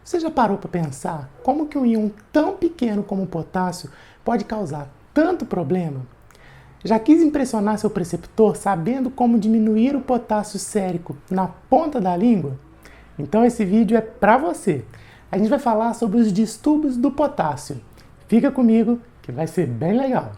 Você já parou para pensar como que um íon tão pequeno como o potássio pode causar tanto problema? Já quis impressionar seu preceptor sabendo como diminuir o potássio sérico na ponta da língua? Então esse vídeo é para você. A gente vai falar sobre os distúrbios do potássio. Fica comigo que vai ser bem legal.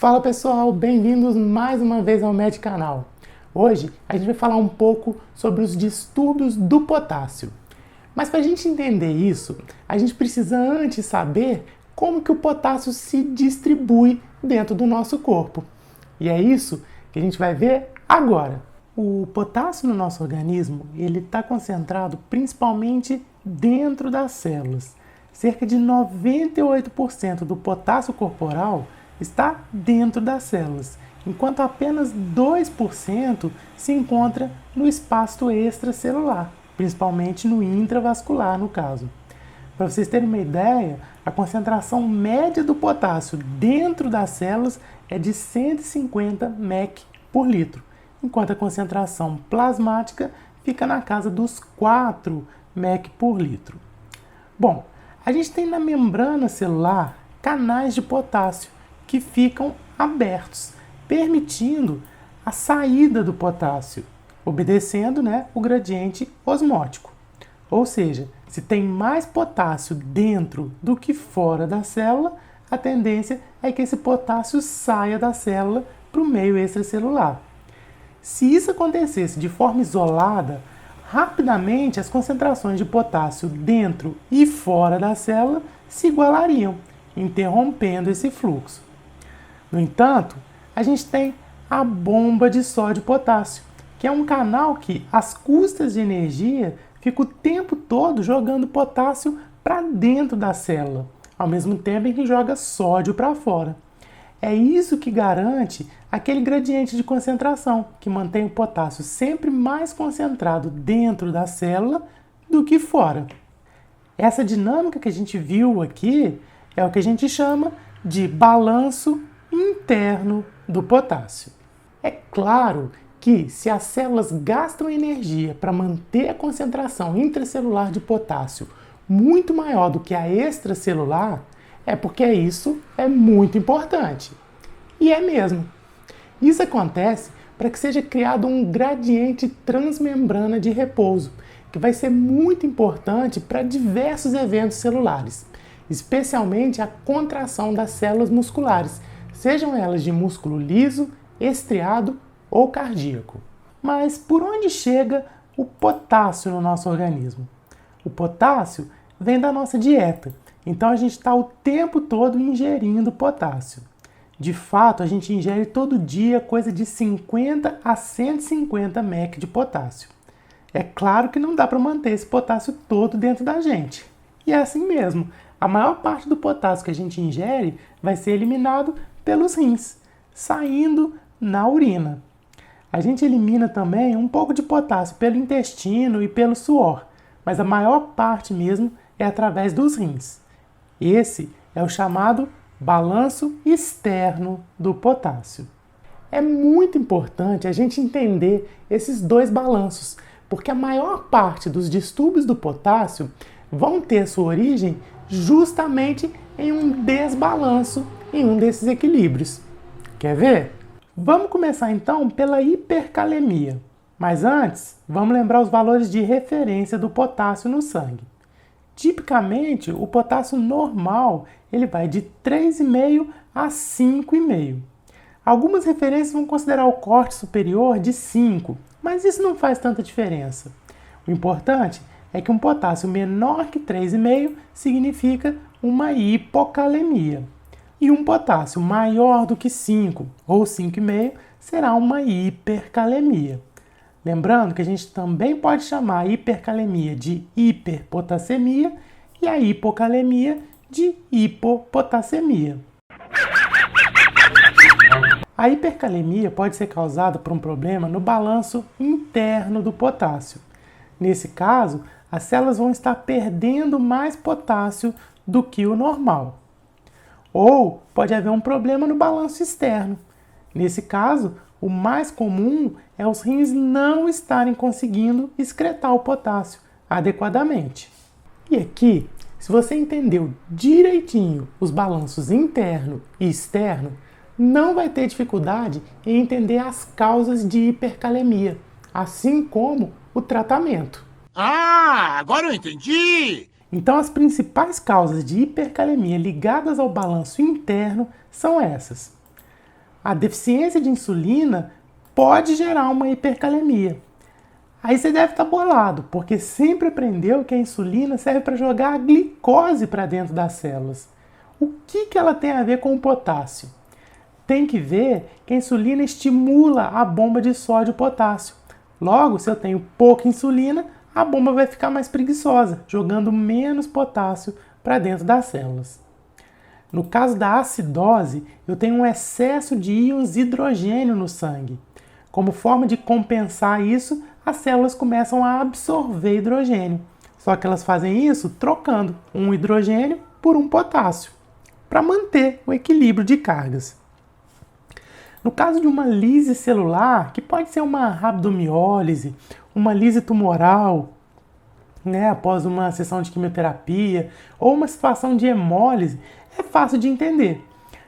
Fala pessoal, bem-vindos mais uma vez ao Med Canal. Hoje a gente vai falar um pouco sobre os distúrbios do potássio. Mas para a gente entender isso, a gente precisa antes saber como que o potássio se distribui dentro do nosso corpo. E é isso que a gente vai ver agora. O potássio no nosso organismo, ele está concentrado principalmente dentro das células. Cerca de 98% do potássio corporal está dentro das células, enquanto apenas 2% se encontra no espaço extracelular, principalmente no intravascular, no caso. Para vocês terem uma ideia, a concentração média do potássio dentro das células é de 150 mEq por litro, enquanto a concentração plasmática fica na casa dos 4 mEq por litro. Bom, a gente tem na membrana celular canais de potássio que ficam abertos, permitindo a saída do potássio, obedecendo o gradiente osmótico. Ou seja, se tem mais potássio dentro do que fora da célula, a tendência é que esse potássio saia da célula para o meio extracelular. Se isso acontecesse de forma isolada, rapidamente as concentrações de potássio dentro e fora da célula se igualariam, interrompendo esse fluxo. No entanto, a gente tem a bomba de sódio e potássio, que é um canal que, às custas de energia, fica o tempo todo jogando potássio para dentro da célula, ao mesmo tempo em que joga sódio para fora. É isso que garante aquele gradiente de concentração, que mantém o potássio sempre mais concentrado dentro da célula do que fora. Essa dinâmica que a gente viu aqui é o que a gente chama de balanço interno do potássio. É claro que se as células gastam energia para manter a concentração intracelular de potássio muito maior do que a extracelular, é porque isso é muito importante. E é mesmo. Isso acontece para que seja criado um gradiente transmembrana de repouso, que vai ser muito importante para diversos eventos celulares, especialmente a contração das células musculares, sejam elas de músculo liso, estriado ou cardíaco. Mas por onde chega o potássio no nosso organismo? O potássio vem da nossa dieta, então a gente está o tempo todo ingerindo potássio. De fato, a gente ingere todo dia coisa de 50 a 150 mEq de potássio. É claro que não dá para manter esse potássio todo dentro da gente. E é assim mesmo, a maior parte do potássio que a gente ingere vai ser eliminado pelos rins, saindo na urina. A gente elimina também um pouco de potássio pelo intestino e pelo suor, mas a maior parte mesmo é através dos rins. Esse é o chamado balanço externo do potássio. É muito importante a gente entender esses dois balanços, porque a maior parte dos distúrbios do potássio vão ter sua origem justamente em um desbalanço, em um desses equilíbrios. Quer ver? Vamos começar então pela hipercalemia. Mas antes, vamos lembrar os valores de referência do potássio no sangue. Tipicamente, o potássio normal ele vai de 3,5 a 5,5. Algumas referências vão considerar o corte superior de 5, mas isso não faz tanta diferença. O importante é que um potássio menor que 3,5 significa uma hipocalemia. E um potássio maior do que 5 ou 5,5 será uma hipercalemia. Lembrando que a gente também pode chamar a hipercalemia de hiperpotassemia e a hipocalemia de hipopotassemia. A hipercalemia pode ser causada por um problema no balanço interno do potássio. Nesse caso, as células vão estar perdendo mais potássio do que o normal. Ou pode haver um problema no balanço externo. Nesse caso, o mais comum é os rins não estarem conseguindo excretar o potássio adequadamente. E aqui, se você entendeu direitinho os balanços interno e externo, não vai ter dificuldade em entender as causas de hipercalemia, assim como o tratamento. Ah, agora eu entendi! Então, as principais causas de hipercalemia ligadas ao balanço interno são essas. A deficiência de insulina pode gerar uma hipercalemia. Aí você deve estar bolado, porque sempre aprendeu que a insulina serve para jogar a glicose para dentro das células. O que ela tem a ver com o potássio? Tem que ver que a insulina estimula a bomba de sódio e potássio. Logo, se eu tenho pouca insulina, a bomba vai ficar mais preguiçosa, jogando menos potássio para dentro das células. No caso da acidose, eu tenho um excesso de íons hidrogênio no sangue. Como forma de compensar isso, as células começam a absorver hidrogênio. Só que elas fazem isso trocando um hidrogênio por um potássio, para manter o equilíbrio de cargas. No caso de uma lise celular, que pode ser uma rabdomiólise, uma lise tumoral, após uma sessão de quimioterapia, ou uma situação de hemólise, é fácil de entender.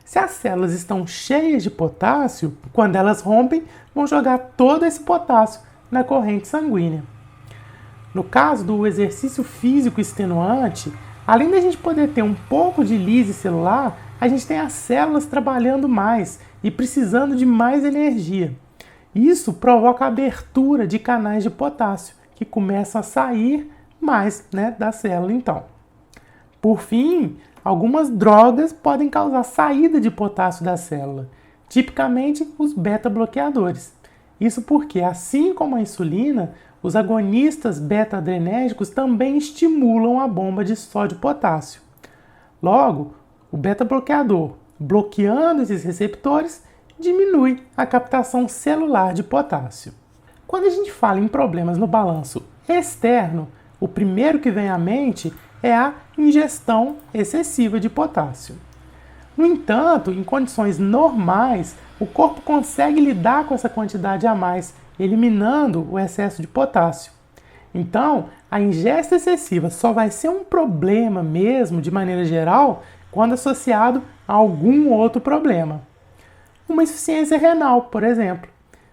Se as células estão cheias de potássio, quando elas rompem, vão jogar todo esse potássio na corrente sanguínea. No caso do exercício físico extenuante, além da gente poder ter um pouco de lise celular, a gente tem as células trabalhando mais e precisando de mais energia. Isso provoca a abertura de canais de potássio, que começam a sair mais da célula então. Por fim, algumas drogas podem causar saída de potássio da célula, tipicamente os beta-bloqueadores. Isso porque, assim como a insulina, os agonistas beta-adrenérgicos também estimulam a bomba de sódio e potássio. Logo, o beta-bloqueador, bloqueando esses receptores, diminui a captação celular de potássio. Quando a gente fala em problemas no balanço externo, o primeiro que vem à mente é a ingestão excessiva de potássio. No entanto, em condições normais, o corpo consegue lidar com essa quantidade a mais, eliminando o excesso de potássio. Então, a ingesta excessiva só vai ser um problema mesmo, de maneira geral, quando associado a algum outro problema. Uma insuficiência renal, por exemplo.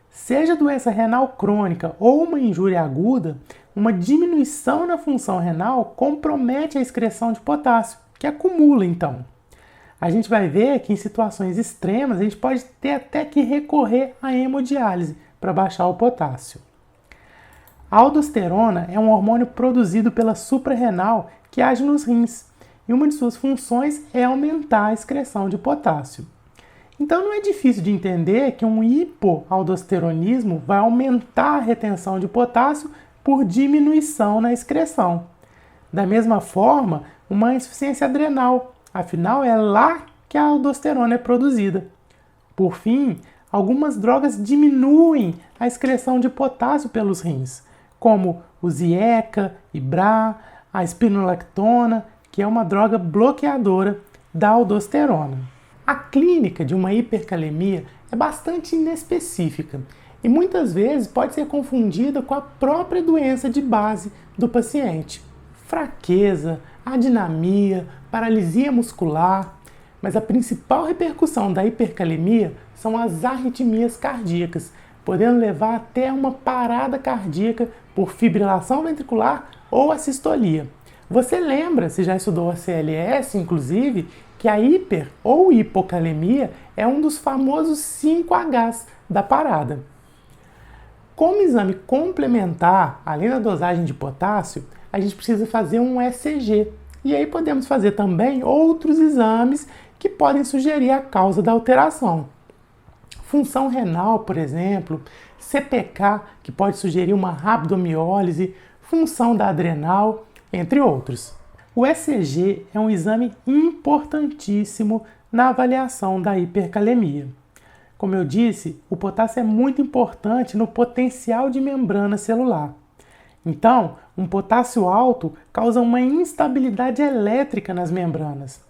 Seja doença renal crônica ou uma injúria aguda, uma diminuição na função renal compromete a excreção de potássio, que acumula então. A gente vai ver que em situações extremas a gente pode ter até que recorrer à hemodiálise para baixar o potássio. A aldosterona é um hormônio produzido pela suprarrenal que age nos rins, e uma de suas funções é aumentar a excreção de potássio. Então não é difícil de entender que um hipoaldosteronismo vai aumentar a retenção de potássio por diminuição na excreção. Da mesma forma, uma insuficiência adrenal, afinal é lá que a aldosterona é produzida. Por fim, algumas drogas diminuem a excreção de potássio pelos rins, como o Zieca, Ibra, a espironolactona, que é uma droga bloqueadora da aldosterona. A clínica de uma hipercalemia é bastante inespecífica e muitas vezes pode ser confundida com a própria doença de base do paciente. Fraqueza, adinamia, paralisia muscular, mas a principal repercussão da hipercalemia são as arritmias cardíacas, podendo levar até uma parada cardíaca por fibrilação ventricular ou assistolia. Você lembra, se já estudou a CLS, inclusive, que a hiper ou hipocalemia é um dos famosos 5Hs da parada. Como exame complementar, além da dosagem de potássio, a gente precisa fazer um ECG. E aí podemos fazer também outros exames que podem sugerir a causa da alteração. Função renal, por exemplo, CPK, que pode sugerir uma rabdomiólise, função da adrenal, entre outros. O ECG é um exame importantíssimo na avaliação da hipercalemia. Como eu disse, o potássio é muito importante no potencial de membrana celular. Então, um potássio alto causa uma instabilidade elétrica nas membranas.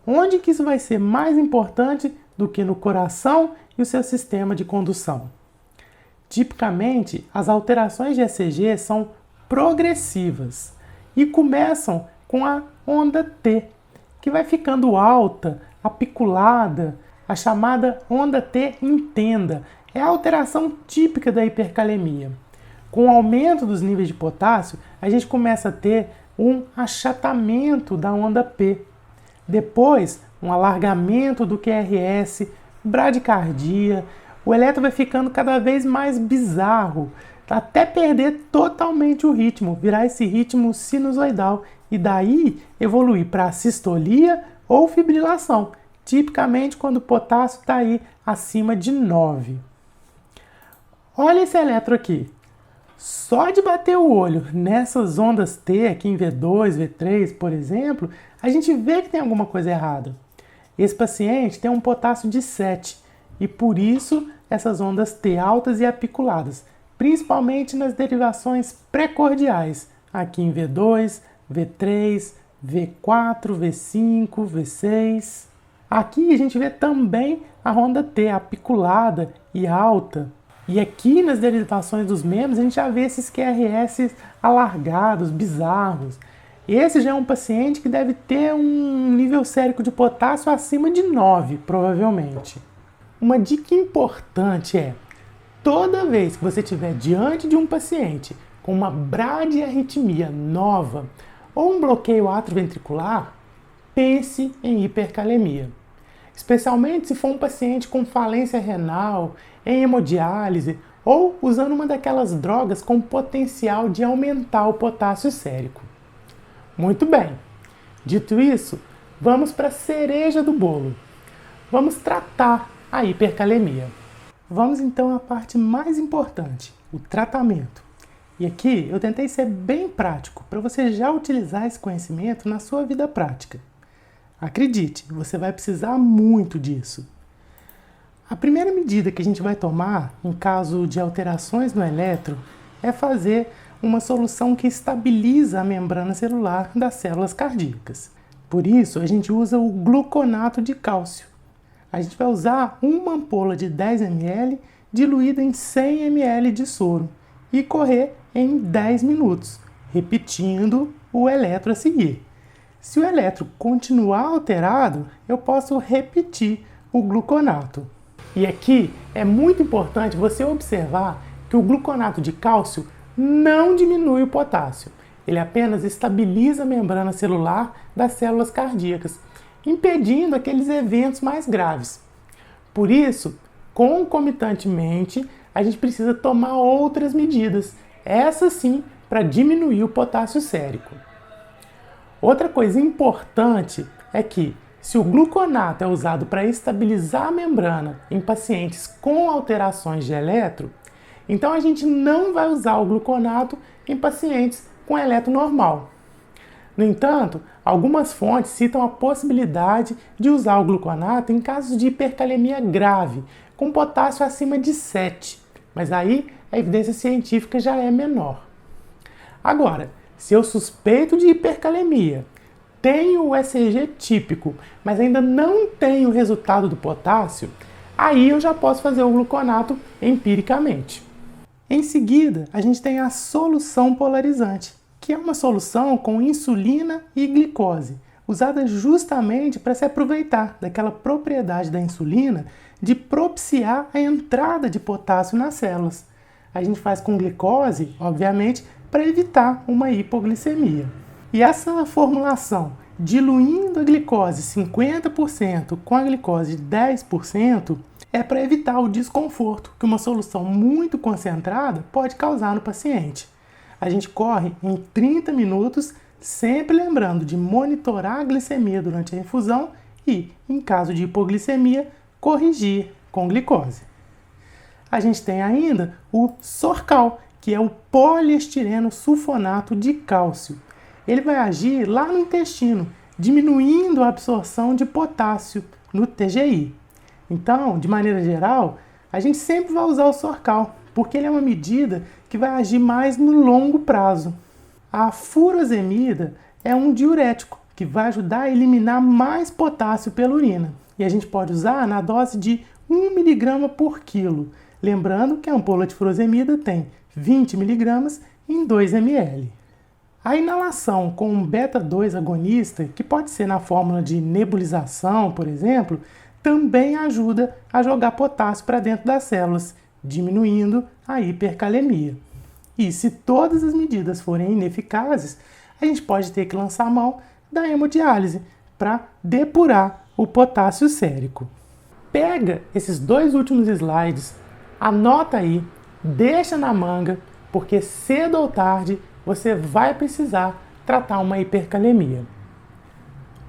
Onde que isso vai ser mais importante do que no coração e o seu sistema de condução. Tipicamente, as alterações de ECG são progressivas e começam com a onda T, que vai ficando alta, apiculada, a chamada onda T intenda. É a alteração típica da hipercalemia. Com o aumento dos níveis de potássio, a gente começa a ter um achatamento da onda P. Depois, um alargamento do QRS, bradicardia, o eletro vai ficando cada vez mais bizarro, até perder totalmente o ritmo, virar esse ritmo sinusoidal e daí evoluir para sistolia ou fibrilação, tipicamente quando o potássio está aí acima de 9. Olha esse eletro aqui. Só de bater o olho nessas ondas T aqui em V2, V3, por exemplo, a gente vê que tem alguma coisa errada. Esse paciente tem um potássio de 7 e por isso essas ondas T altas e apiculadas, principalmente nas derivações pré-cordiais, aqui em V2, V3, V4, V5, V6. Aqui a gente vê também a onda T apiculada e alta. E aqui nas derivações dos membros a gente já vê esses QRS alargados, bizarros. Esse já é um paciente que deve ter um nível sérico de potássio acima de 9, provavelmente. Uma dica importante é, toda vez que você estiver diante de um paciente com uma bradiarritmia nova ou um bloqueio atrioventricular, pense em hipercalemia. Especialmente se for um paciente com falência renal, em hemodiálise ou usando uma daquelas drogas com potencial de aumentar o potássio sérico. Muito bem, dito isso, vamos para a cereja do bolo. Vamos tratar a hipercalemia. Vamos então à parte mais importante, o tratamento. E aqui eu tentei ser bem prático para você já utilizar esse conhecimento na sua vida prática. Acredite, você vai precisar muito disso. A primeira medida que a gente vai tomar em caso de alterações no eletro é fazer uma solução que estabiliza a membrana celular das células cardíacas. Por isso, a gente usa o gluconato de cálcio. A gente vai usar uma ampola de 10 ml diluída em 100 ml de soro e correr em 10 minutos, repetindo o eletro a seguir. Se o eletro continuar alterado, eu posso repetir o gluconato. E aqui é muito importante você observar que o gluconato de cálcio não diminui o potássio. Ele apenas estabiliza a membrana celular das células cardíacas, impedindo aqueles eventos mais graves. Por isso, concomitantemente, a gente precisa tomar outras medidas, essas sim, para diminuir o potássio sérico. Outra coisa importante é que, se o gluconato é usado para estabilizar a membrana em pacientes com alterações de eletro, então a gente não vai usar o gluconato em pacientes com eletro normal. No entanto, algumas fontes citam a possibilidade de usar o gluconato em casos de hipercalemia grave, com potássio acima de 7, mas aí a evidência científica já é menor. Agora, se eu suspeito de hipercalemia, tenho o ECG típico, mas ainda não tenho o resultado do potássio, aí eu já posso fazer o gluconato empiricamente. Em seguida, a gente tem a solução polarizante, que é uma solução com insulina e glicose, usada justamente para se aproveitar daquela propriedade da insulina de propiciar a entrada de potássio nas células. A gente faz com glicose, obviamente, para evitar uma hipoglicemia. E essa formulação, diluindo a glicose 50% com a glicose 10%, é para evitar o desconforto que uma solução muito concentrada pode causar no paciente. A gente corre em 30 minutos, sempre lembrando de monitorar a glicemia durante a infusão e, em caso de hipoglicemia, corrigir com glicose. A gente tem ainda o Sorcal, que é o poliestireno sulfonato de cálcio. Ele vai agir lá no intestino, diminuindo a absorção de potássio no TGI. Então, de maneira geral, a gente sempre vai usar o Sorcal, porque ele é uma medida que vai agir mais no longo prazo. A furosemida é um diurético que vai ajudar a eliminar mais potássio pela urina. e a gente pode usar na dose de 1 mg por quilo. Lembrando que a ampola de furosemida tem 20 mg em 2 ml. A inalação com um beta-2 agonista, que pode ser na fórmula de nebulização, por exemplo, também ajuda a jogar potássio para dentro das células, diminuindo a hipercalemia. E se todas as medidas forem ineficazes, a gente pode ter que lançar a mão da hemodiálise para depurar o potássio sérico. Pega esses 2 últimos slides, anota aí, deixa na manga, porque cedo ou tarde você vai precisar tratar uma hipercalemia.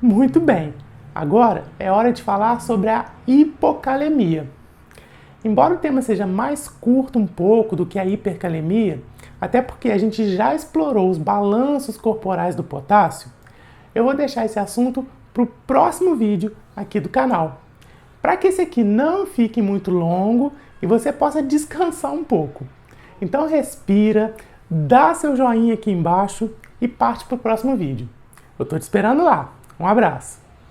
Muito bem, agora é hora de falar sobre a hipocalemia. Embora o tema seja mais curto um pouco do que a hipercalemia, até porque a gente já explorou os balanços corporais do potássio, eu vou deixar esse assunto para o próximo vídeo aqui do canal, para que esse aqui não fique muito longo e você possa descansar um pouco. Então respira, dá seu joinha aqui embaixo e parte para o próximo vídeo. Eu estou te esperando lá. Um abraço!